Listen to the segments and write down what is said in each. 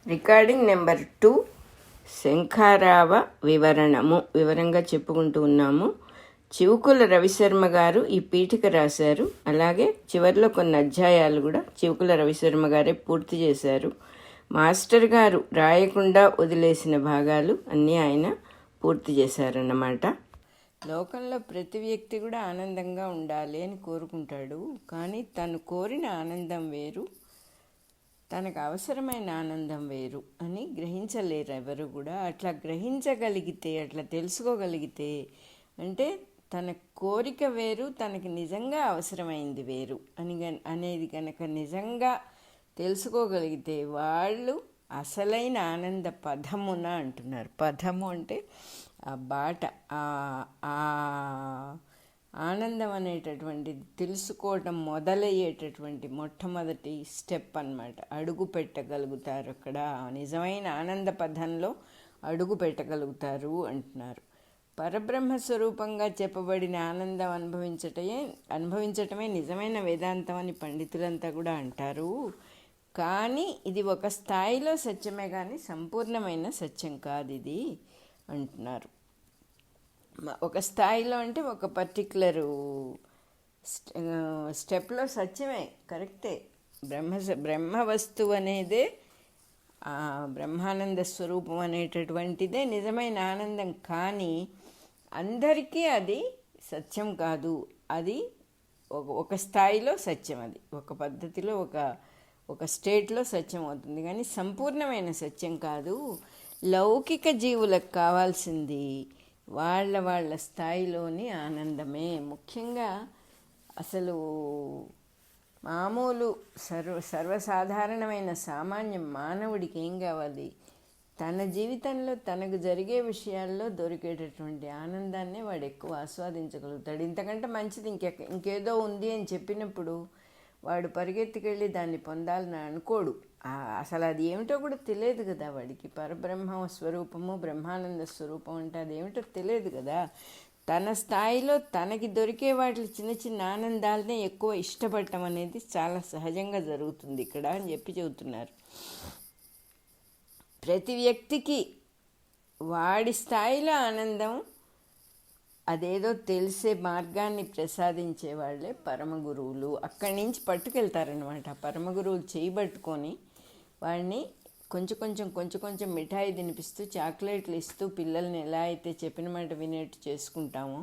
Recording number 2 శంఖారావ వివరంగా చెప్పుకుంటూ ఉన్నాము. చివుకుల రవిశర్మ గారు ఈ పీఠిక రాశారు. అలాగే చివరిలో కొన్ని అధ్యాయాలు కూడా చివుకుల రవిశర్మ గారే పూర్తి చేశారు. మాస్టర్ గారు రాయకుండా వదిలేసిన భాగాలు అన్నీ ఆయన పూర్తి చేశారన్నమాట. లోకంలో ప్రతి వ్యక్తి కూడా ఆనందంగా ఉండాలి అని కోరుకుంటాడు. కానీ తను కోరిన ఆనందం వేరు, తనకు అవసరమైన ఆనందం వేరు అని గ్రహించలేరు ఎవరు కూడా. అట్లా గ్రహించగలిగితే, అట్లా తెలుసుకోగలిగితే, అంటే తన కోరిక వేరు, తనకి నిజంగా అవసరమైంది వేరు అనేది కనుక నిజంగా తెలుసుకోగలిగితే వాళ్ళు అసలైన ఆనంద పదమున అంటున్నారు. పదము అంటే ఆ బాట, ఆ ఆనందం అనేటటువంటిది తెలుసుకోవటం మొదలయ్యేటటువంటి మొట్టమొదటి స్టెప్ అన్నమాట. అడుగు పెట్టగలుగుతారు అక్కడ, నిజమైన ఆనంద పదంలో అడుగు పెట్టగలుగుతారు అంటున్నారు. పరబ్రహ్మ స్వరూపంగా చెప్పబడిన ఆనందం అనుభవించటమే నిజమైన వేదాంతం అని పండితులంతా కూడా అంటారు. కానీ ఇది ఒక స్థాయిలో సత్యమే కానీ సంపూర్ణమైన సత్యం కాదు ఇది అంటున్నారు. ఒక స్థాయిలో అంటే ఒక పర్టిక్యులరు స్టెప్లో సత్యమే, కరెక్టే. బ్రహ్మ వస్తువు అనేదే, బ్రహ్మానంద స్వరూపం అనేటటువంటిదే నిజమైన ఆనందం. కానీ అందరికీ అది సత్యం కాదు. అది ఒక స్థాయిలో సత్యం, అది ఒక పద్ధతిలో ఒక స్టేట్లో సత్యం అవుతుంది, కానీ సంపూర్ణమైన సత్యం కాదు. లౌకిక జీవులకు కావాల్సింది వాళ్ళ స్థాయిలోని ఆనందమే. ముఖ్యంగా అసలు మామూలు సర్వసాధారణమైన సామాన్య మానవుడికి ఏం కావాలి? తన జీవితంలో తనకు జరిగే విషయాల్లో దొరికేటటువంటి ఆనందాన్నే వాడు ఎక్కువ ఆస్వాదించగలుగుతాడు. ఇంతకంటే మంచిది ఇంకేదో ఉంది అని చెప్పినప్పుడు వాడు పరిగెత్తుకెళ్ళి దాన్ని పొందాలని అనుకోడు. అసలు అది ఏమిటో కూడా తెలియదు కదా వాడికి. పరబ్రహ్మ స్వరూపము, బ్రహ్మానంద స్వరూపం అంటే అది ఏమిటో తెలియదు కదా. తన స్థాయిలో తనకి దొరికే వాటి చిన్న చిన్న ఆనందాలనే ఎక్కువ ఇష్టపడటం అనేది చాలా సహజంగా జరుగుతుంది ఇక్కడ అని చెప్పి చెబుతున్నారు. ప్రతి వ్యక్తికి వాడి స్థాయిలో ఆనందం అదేదో తెలిసే మార్గాన్ని ప్రసాదించే వాళ్ళే పరమ గురువులు. అక్కడి నుంచి పట్టుకెళ్తారనమాట. పరమ గురువులు చేయబట్టుకొని వాడిని కొంచెం మిఠాయి తినిపిస్తూ, చాక్లెట్లు ఇస్తూ పిల్లల్ని ఎలా అయితే చెప్పిన మాట వినేట్టు చేసుకుంటామో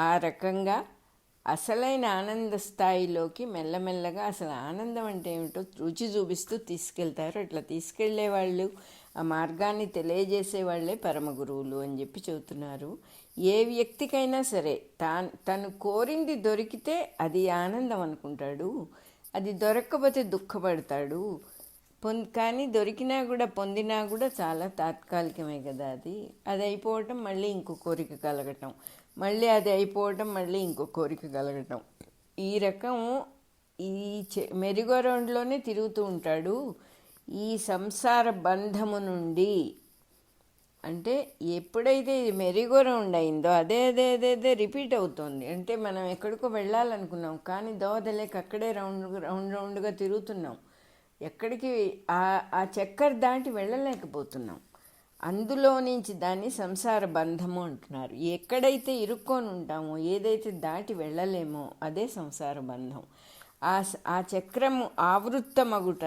ఆ రకంగా అసలైన ఆనంద స్థాయిలోకి మెల్లమెల్లగా అసలు ఆనందం అంటే ఏమిటో రుచి చూపిస్తూ తీసుకెళ్తారు. అట్లా తీసుకెళ్లే వాళ్ళు, ఆ మార్గాన్ని తెలియజేసే వాళ్ళే పరమ గురువులు అని చెప్పి చెబుతున్నారు. ఏ వ్యక్తికైనా సరే తను కోరింది దొరికితే అది ఆనందం అనుకుంటాడు, అది దొరక్కపోతే దుఃఖపడతాడు. కానీ దొరికినా కూడా పొందినా కూడా చాలా తాత్కాలికమే కదా. అది అయిపోవటం, మళ్ళీ ఇంకో కోరిక కలగటం, మళ్ళీ అది అయిపోవటం, మళ్ళీ ఇంకో కోరిక కలగటం. ఈ రకం ఈ మెరుగో రౌండ్లోనే తిరుగుతూ ఉంటాడు. ఈ సంసార బంధము నుండి, అంటే ఎప్పుడైతే ఇది మెరుగో రౌండ్ అయిందో అదే రిపీట్ అవుతుంది. అంటే మనం ఎక్కడికో వెళ్ళాలనుకున్నాం కానీ దోవదలేక అక్కడే రౌండ్గా తిరుగుతున్నాం. ఎక్కడికి ఆ చక్కర దాటి వెళ్ళలేకపోతున్నాం. అందులో నుంచి దాన్ని సంసార బంధము అంటున్నారు. ఎక్కడైతే ఇరుక్కొని ఉంటామో, ఏదైతే దాటి వెళ్ళలేమో అదే సంసార బంధం. ఆ చక్రము ఆవృత్తమగుట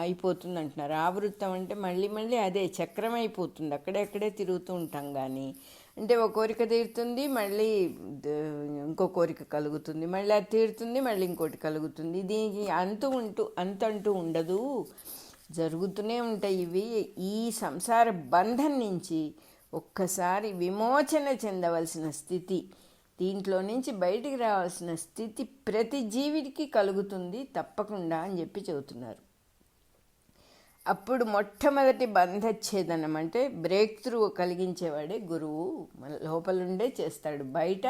అయిపోతుంది అంటున్నారు. ఆవృత్తం అంటే మళ్ళీ అదే చక్రం అయిపోతుంది, అక్కడే తిరుగుతూ ఉంటాం. కానీ అంటే ఒక కోరిక తీరుతుంది, మళ్ళీ ఇంకో కోరిక కలుగుతుంది, మళ్ళీ అది తీరుతుంది, మళ్ళీ ఇంకోటి కలుగుతుంది. దీనికి అంతంటూ ఉండదు, జరుగుతూనే ఉంటాయి ఇవి. ఈ సంసార బంధం నుంచి ఒక్కసారి విమోచన చెందవలసిన స్థితి, దీంట్లో నుంచి బయటికి రావాల్సిన స్థితి ప్రతి జీవికి కలుగుతుంది తప్పకుండా అని చెప్పి చెబుతున్నారు. అప్పుడు మొట్టమొదటి బంధచ్ఛేదనం అంటే బ్రేక్ త్రూ కలిగించేవాడే గురువు. మన లోపలుండే చేస్తాడు. బయట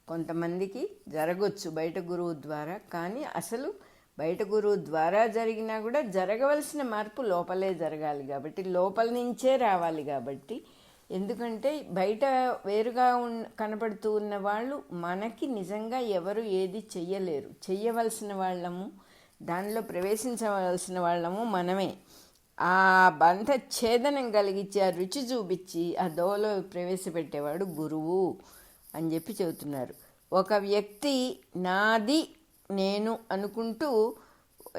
కొంతమందికి జరగవచ్చు బయట గురువు ద్వారా, కానీ అసలు బయట గురువు ద్వారా జరిగినా కూడా జరగవలసిన మార్పు లోపలే జరగాలి కాబట్టి, లోపల నుంచే రావాలి కాబట్టి. ఎందుకంటే బయట వేరుగా కనపడుతూ ఉన్న వాళ్ళు మనకి నిజంగా ఎవరు ఏది చెయ్యలేరు. చెయ్యవలసిన వాళ్ళము, దానిలో ప్రవేశించవలసిన వాళ్ళము మనమే. ఆ బంధ ఛేదనం కలిగించి ఆ రుచి చూపించి ఆ దోవలో ప్రవేశపెట్టేవాడు గురువు అని చెప్పి చెబుతున్నారు. ఒక వ్యక్తి నాది నేను అనుకుంటూ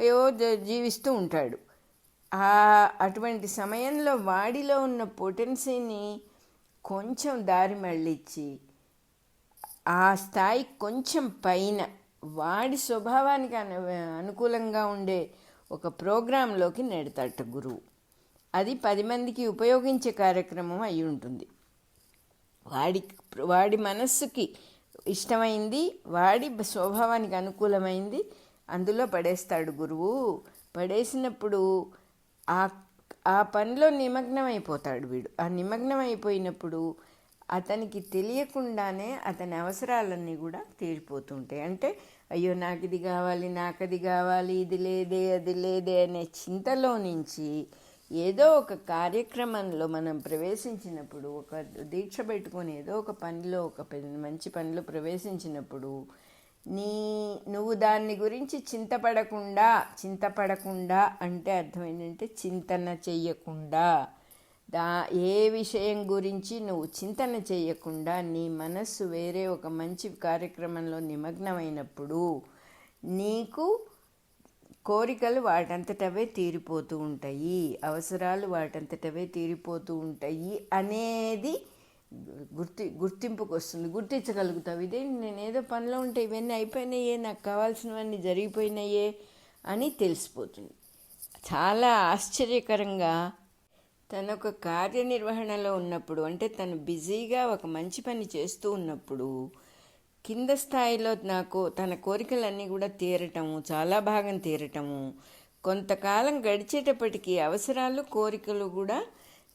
ఏవో జీవిస్తూ ఉంటాడు. అటువంటి సమయంలో వాడిలో ఉన్న పొటెన్సీని కొంచెం దారి మళ్ళించి ఆ స్థాయి కొంచెం పైన వాడి స్వభావానికి అనుకూలంగా ఉండే ఒక ప్రోగ్రాంలోకి నెడతాట గురువు. అది 10 మందికి ఉపయోగించే కార్యక్రమం అయి ఉంటుంది. వాడి మనస్సుకి ఇష్టమైంది, వాడి స్వభావానికి అనుకూలమైంది అందులో పడేస్తాడు గురువు. పడేసినప్పుడు ఆ ఆ పనిలో నిమగ్నం అయిపోతాడు వీడు. ఆ నిమగ్నం అయిపోయినప్పుడు అతనికి తెలియకుండానే అతని అవసరాలన్నీ కూడా తీరిపోతుంటాయి. అంటే అయ్యో నాకు ఇది కావాలి, నాకు అది కావాలి, ఇది లేదే అది లేదే అనే చింతలో నుంచి ఏదో ఒక కార్యక్రమంలో మనం ప్రవేశించినప్పుడు, ఒక దీక్ష పెట్టుకొని ఏదో ఒక పనిలో, ఒక మంచి పనిలో ప్రవేశించినప్పుడు నువ్వు దాన్ని గురించి చింతపడకుండా అంటే అర్థం ఏంటంటే చింతన చెయ్యకుండా, ఏ విషయం గురించి నువ్వు చింతన చేయకుండా నీ మనస్సు వేరే ఒక మంచి కార్యక్రమంలో నిమగ్నమైనప్పుడు నీకు కోరికలు వాటంతటవే తీరిపోతూ ఉంటాయి, అవసరాలు వాటంతటవే తీరిపోతూ ఉంటాయి అనేది గుర్తింపుకు వస్తుంది. గుర్తించగలుగుతావు, ఇదే నేనేదో పనిలో ఉంటే ఇవన్నీ అయిపోయినాయే, నాకు కావాల్సినవన్నీ జరిగిపోయినాయే అని తెలిసిపోతుంది. చాలా ఆశ్చర్యకరంగా తను ఒక కార్యనిర్వహణలో ఉన్నప్పుడు, అంటే తను బిజీగా ఒక మంచి పని చేస్తూ ఉన్నప్పుడు కింద స్థాయిలో తన కోరికలన్నీ కూడా తీరటము, చాలా భాగం తీరటము, కొంతకాలం గడిచేటప్పటికీ అవసరాలు కోరికలు కూడా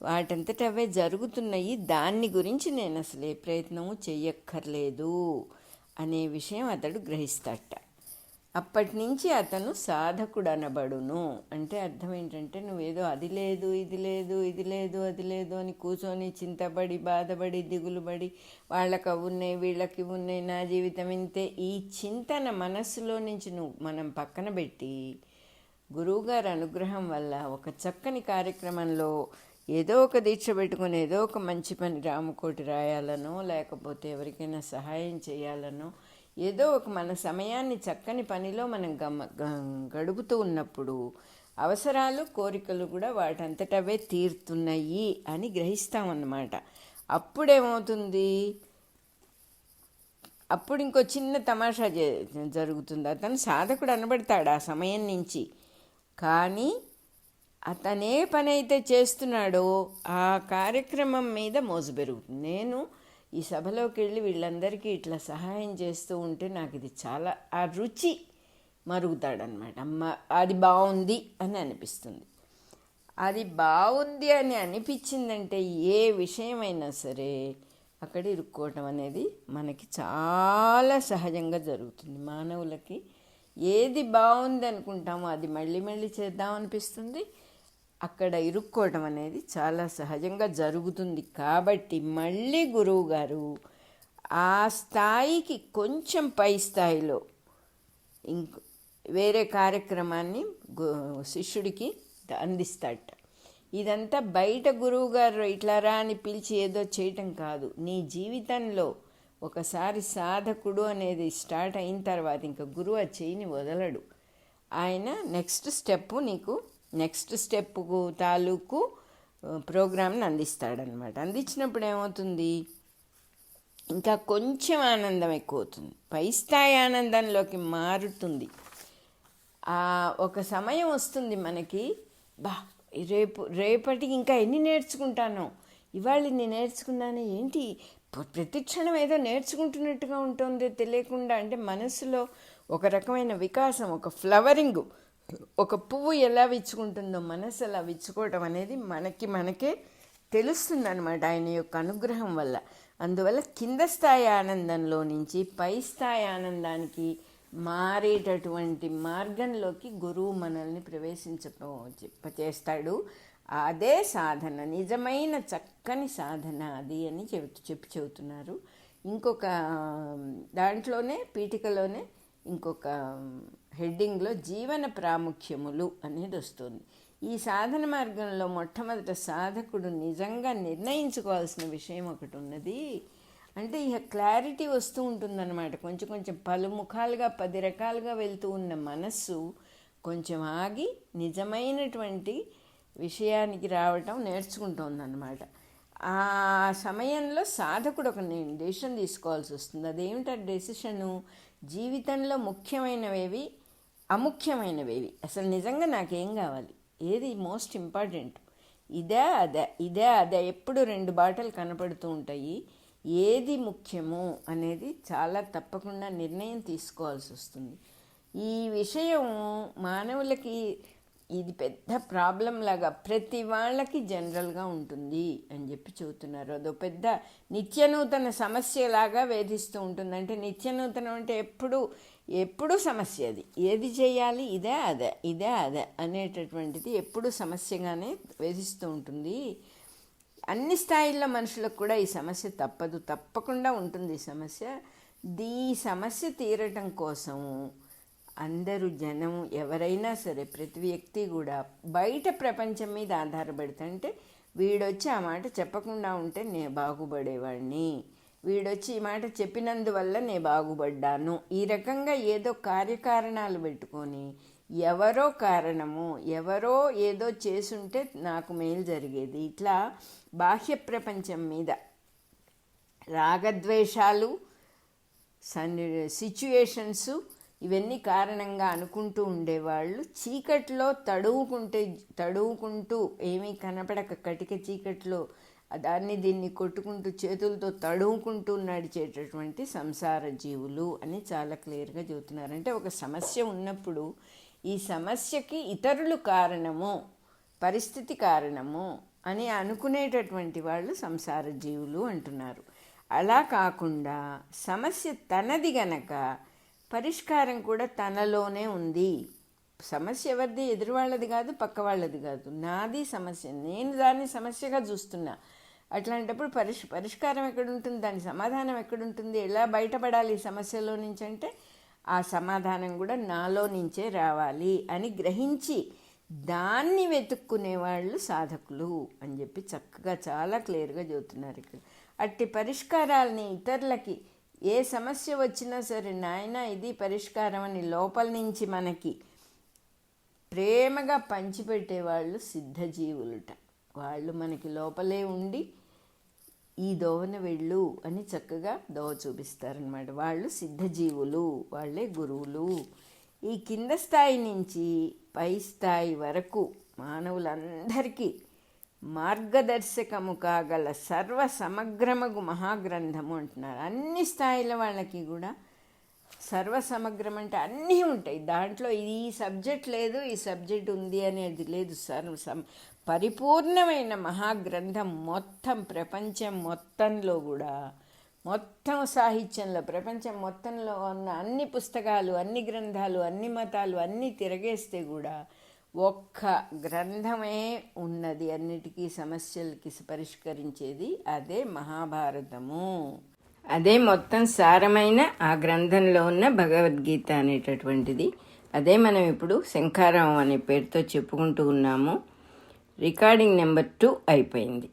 వాటంతట అవే జరుగుతున్నాయి, దాన్ని గురించి నేను అసలు ఏ ప్రయత్నము చెయ్యక్కర్లేదు అనే విషయం అతడు గ్రహిస్తాట. అప్పటి నుంచి అతను సాధకుడు అనబడును. అంటే అర్థం ఏంటంటే నువ్వేదో అది లేదు ఇది లేదు ఇది లేదు అది లేదు అని కూర్చొని చింతపడి బాధపడి దిగులుపడి వాళ్ళకి అవి ఉన్నాయి వీళ్ళకి ఉన్నాయి నా జీవితం ఇంతే, ఈ చింతన మనస్సులో నుంచి మనం పక్కన పెట్టి గురువుగారి అనుగ్రహం వల్ల ఒక చక్కని కార్యక్రమంలో ఏదో ఒక దీక్ష పెట్టుకొని ఏదో ఒక మంచి పని రామకోటి రాయాలనో లేకపోతే ఎవరికైనా సహాయం చేయాలనో ఏదో ఒక మన సమయాన్ని చక్కని పనిలో మనం గడుపుతూ ఉన్నప్పుడు అవసరాలు కోరికలు కూడా వాటంతటవే తీరుతున్నాయి అని గ్రహిస్తామన్నమాట. అప్పుడేమవుతుంది, అప్పుడు ఇంకో చిన్న తమాషా జరుగుతుంది. అతను సాధకుడు అనబడతాడు ఆ సమయం నుంచి, కానీ అతనే పని అయితే చేస్తున్నాడో ఆ కార్యక్రమం మీద మోజు పెరుగుతుంది. నేను ఈ సభలోకి వెళ్ళి వీళ్ళందరికీ ఇట్లా సహాయం చేస్తూ ఉంటే నాకు ఇది చాలా ఆ రుచి మరుగుతాడనమాట. అమ్మ అది బాగుంది అని అనిపిస్తుంది. అది బాగుంది అని అనిపించిందంటే ఏ విషయమైనా సరే అక్కడ ఇరుక్కోవటం అనేది మనకి చాలా సహజంగా జరుగుతుంది. మానవులకి ఏది బాగుంది అనుకుంటామో అది మళ్ళీ మళ్ళీ చేద్దాం అనిపిస్తుంది, అక్కడ ఇరుక్కోవటం అనేది చాలా సహజంగా జరుగుతుంది. కాబట్టి మళ్ళీ గురువుగారు ఆ స్థాయికి కొంచెం పై స్థాయిలో వేరే కార్యక్రమాన్ని శిష్యుడికి అందిస్తాడట. ఇదంతా బయట గురువుగారు ఇట్లా రా అని పిలిచి ఏదో చేయటం కాదు. నీ జీవితంలో ఒకసారి సాధకుడు అనేది స్టార్ట్ అయిన తర్వాత ఇంకా గురువు ఆ చేయిని వదలడు. ఆయన నెక్స్ట్ స్టెప్కు తాలూకు ప్రోగ్రామ్ని అందిస్తాడనమాట. అందించినప్పుడు ఏమవుతుంది, ఇంకా కొంచెం ఆనందం ఎక్కువ అవుతుంది, పై స్థాయి ఆనందంలోకి మారుతుంది. ఒక సమయం వస్తుంది మనకి, రేపటికి ఇంకా ఎన్ని నేర్చుకుంటానో, ఇవాళ నేను నేర్చుకున్నాను ఏంటి, ప్రతి క్షణం ఏదో నేర్చుకుంటున్నట్టుగా ఉంటుంది తెలియకుండా. అంటే మనసులో ఒక రకమైన వికాసం, ఒక ఫ్లవరింగ్, ఒక పువ్వు ఎలా విచ్చుకుంటుందో మనసు అలా విచ్చుకోవటం అనేది మనకే తెలుస్తుంది అనమాట ఆయన యొక్క అనుగ్రహం వల్ల. అందువల్ల కింద స్థాయి ఆనందంలో నుంచి పై స్థాయి ఆనందానికి మారేటటువంటి మార్గంలోకి గురువు మనల్ని చేస్తాడు. అదే సాధన, నిజమైన చక్కని సాధన అది అని చెబుతున్నారు. ఇంకొక దాంట్లోనే పీఠికలోనే ఇంకొక హెడ్డింగ్లో జీవన ప్రాముఖ్యములు అనేది వస్తుంది. ఈ సాధన మార్గంలో మొట్టమొదట సాధకుడు నిజంగా నిర్ణయించుకోవాల్సిన విషయం ఒకటి ఉన్నది. అంటే ఇక క్లారిటీ వస్తూ ఉంటుందన్నమాట. కొంచెం కొంచెం పలుముఖాలుగా 10 రకాలుగా వెళ్తూ ఉన్న మనస్సు కొంచెం ఆగి నిజమైనటువంటి విషయానికి రావటం నేర్చుకుంటోందన్నమాట. ఆ సమయంలో సాధకుడు ఒక డెసిషన్ తీసుకోవాల్సి వస్తుంది. అదేమిటా డెసిషను? జీవితంలో ముఖ్యమైనవేవి, అముఖ్యమైనవేవి, అసలు నిజంగా నాకేం కావాలి, ఏది మోస్ట్ ఇంపార్టెంట్, ఇదే అదే ఎప్పుడు 2 బాటలు కనపడుతూ ఉంటాయి. ఏది ముఖ్యమో అనేది చాలా తప్పకుండా నిర్ణయం తీసుకోవాల్సి వస్తుంది. ఈ విషయం మానవులకి ఇది పెద్ద ప్రాబ్లం లాగా ప్రతి వాళ్ళకి జనరల్గా ఉంటుంది అని చెప్పి చెబుతున్నారు. అదో పెద్ద నిత్యనూతన సమస్యలాగా వేధిస్తూ ఉంటుంది. అంటే నిత్యనూతనం అంటే ఎప్పుడు సమస్య. అది ఏది చేయాలి, ఇదే అదే అనేటటువంటిది ఎప్పుడు సమస్యగానే వేధిస్తూ ఉంటుంది. అన్ని స్థాయిల్లో మనుషులకు కూడా ఈ సమస్య తప్పకుండా ఉంటుంది. ఈ సమస్య తీరటం కోసం అందరూ జనం ఎవరైనా సరే ప్రతి వ్యక్తి కూడా బయట ప్రపంచం మీద ఆధారపడతా. అంటే వీడొచ్చి ఆ మాట చెప్పకుండా ఉంటే నేను బాగుపడేవాడిని, వీడొచ్చి ఈ మాట చెప్పినందువల్ల నేను బాగుపడ్డాను, ఈ రకంగా ఏదో కార్యకారణాలు పెట్టుకొని ఎవరో కారణము, ఎవరో ఏదో చేసుంటే నాకు మేలు జరిగేది, ఇట్లా బాహ్య ప్రపంచం మీద రాగద్వేషాలు, సిచ్యుయేషన్సు ఇవన్నీ కారణంగా అనుకుంటూ ఉండేవాళ్ళు చీకట్లో తడువుకుంటూ ఏమీ కనపడక కటిక చీకట్లో దీన్ని కొట్టుకుంటూ చేతులతో తడువుకుంటూ నడిచేటటువంటి సంసార జీవులు అని చాలా క్లియర్గా చెబుతున్నారు. అంటే ఒక సమస్య ఉన్నప్పుడు ఈ సమస్యకి ఇతరులు కారణము, పరిస్థితి కారణము అని అనుకునేటటువంటి వాళ్ళు సంసార జీవులు అంటున్నారు. అలా కాకుండా సమస్య తనది గనక పరిష్కారం కూడా తనలోనే ఉంది. సమస్య ఎవరిది? ఎదురువాళ్ళది కాదు, పక్క వాళ్ళది కాదు, నాది సమస్య, నేను దాన్ని సమస్యగా చూస్తున్నా. అట్లాంటప్పుడు పరిష్కారం ఎక్కడుంటుంది, దాని సమాధానం ఎక్కడుంటుంది, ఎలా బయటపడాలి ఈ సమస్యలో నుంచి అంటే ఆ సమాధానం కూడా నాలో నుంచే రావాలి అని గ్రహించి దాన్ని వెతుక్కునేవాళ్ళు సాధకులు అని చెప్పి చక్కగా చాలా క్లియర్గా చెబుతున్నారు ఇక్కడ. అట్టి పరిష్కారాలని ఇతరులకి ఏ సమస్య వచ్చినా సరే నాయన ఇది పరిష్కారం అని లోపల నుంచి మనకి ప్రేమగా పంచిపెట్టేవాళ్ళు సిద్ధజీవులుట. వాళ్ళు మనకి లోపలే ఉండి ఈ దోవన వెళ్ళు అని చక్కగా దోవ చూపిస్తారనమాట. వాళ్ళు సిద్ధజీవులు, వాళ్ళే గురువులు. ఈ కింద స్థాయి నుంచి పై స్థాయి వరకు మానవులందరికీ మార్గదర్శకము కాగల సర్వ సమగ్రమగు మహాగ్రంథము అంటున్నారు. అన్ని స్థాయిల వాళ్ళకి కూడా సర్వసమగ్రం అంటే అన్నీ ఉంటాయి. దాంట్లో ఈ సబ్జెక్ట్ లేదు, ఈ సబ్జెక్ట్ ఉంది అనేది లేదు. పరిపూర్ణమైన మహాగ్రంథం మొత్తం ప్రపంచం మొత్తంలో కూడా, మొత్తం సాహిత్యంలో ప్రపంచం మొత్తంలో ఉన్న అన్ని పుస్తకాలు, అన్ని గ్రంథాలు, అన్ని మతాలు అన్నీ తిరగేస్తే కూడా ఒక్క గ్రంథమే ఉన్నది అన్నిటికీ సమస్యలకి పరిష్కరించేది. అదే మహాభారతము. అదే మొత్తం సారమైన ఆ గ్రంథంలో ఉన్న భగవద్గీత అనేటటువంటిది. అదే మనం ఇప్పుడు శంఖారావం అనే పేరుతో చెప్పుకుంటూ ఉన్నాము. రికార్డింగ్ నెంబర్ 2 అయిపోయింది.